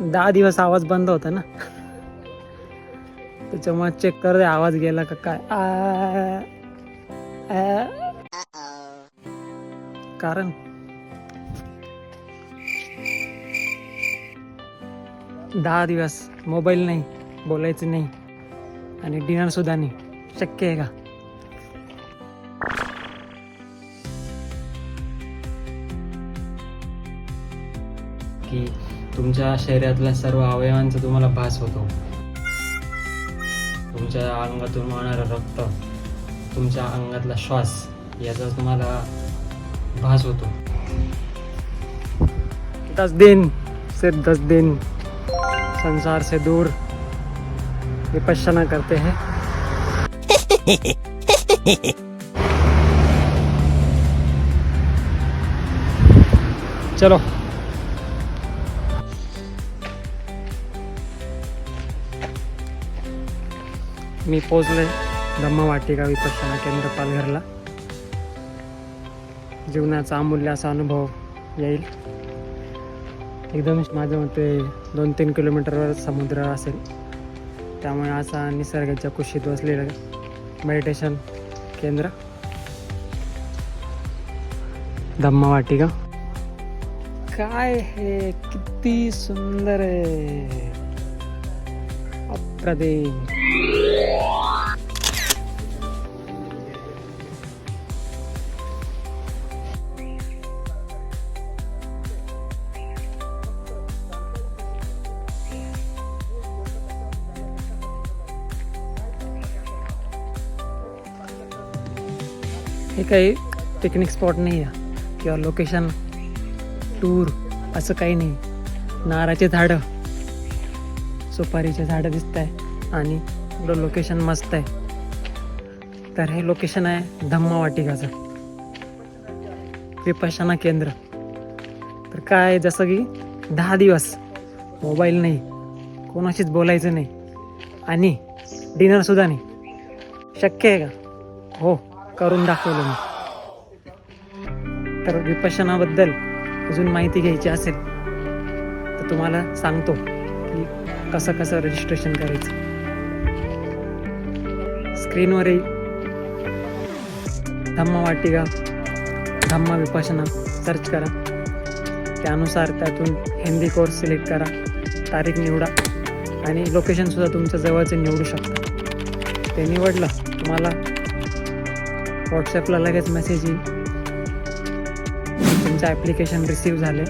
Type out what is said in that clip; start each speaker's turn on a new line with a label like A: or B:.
A: 10 दिवस आवाज बंद होता ना, त्याच्यामुळे चेक कर आवाज गेला का काय. कारण 10 दिवस मोबाईल नाही, बोलायचं नाही आणि डिनर सुद्धा नाही. शक्य आहे का? की तुमच्या शरीरातल्या सर्व अवयवांचा तुम्हाला भास होतो. तुमच्या अंगातून वाहणारं रक्त, तुमच्या अंगातला श्वास याचा तुम्हाला भास होतो. 10 दिन सिर्फ 10 दिन संसार से दूर विपश्यना करते हैं. चलो मी पोचले धम्मवाटिका विपश्यना केंद्र पालघरला. जीवनाचा अमूल्य असा अनुभव येईल. एकदम माझ्या मते 2-3 किलोमीटरवर समुद्र असेल, त्यामुळे असा निसर्गाच्या कुशीत बसलेलं मेडिटेशन केंद्र धम्मवाटिका. काय हे किती सुंदर आहे, अप्रतिम. हे काही पिकनिक स्पॉट नाही आहे किंवा लोकेशन टूर असं काही नाही. नारळाचे झाडं, सुपारीचे झाडं दिसत आहे आणि एवढं लोकेशन मस्त आहे. तर हे लोकेशन आहे धम्मवाटिकाचं विपश्यना केंद्र. तर काय, जसं की 10 दिवस मोबाईल नाही, कोणाशीच बोलायचं नाही आणि डिनरसुद्धा नाही. शक्य आहे का? हो, करून दाखवलं मी. तर विपश्यनाबद्दल अजून माहिती घ्यायची असेल तर तुम्हाला सांगतो की कसं कसं रजिस्ट्रेशन करायचं. स्क्रीनवर येईल धम्मवाटिका धम्म विपश्यना सर्च करा. त्यानुसार त्यातून हिंदी कोर्स सिलेक्ट करा, तारीख निवडा आणि लोकेशनसुद्धा तुमच्या जवळचं निवडू शकता. ते निवडलं तुम्हाला व्हॉट्सॲपला लगेच मेसेज येईल तुमचं ॲप्लिकेशन रिसीव झाले.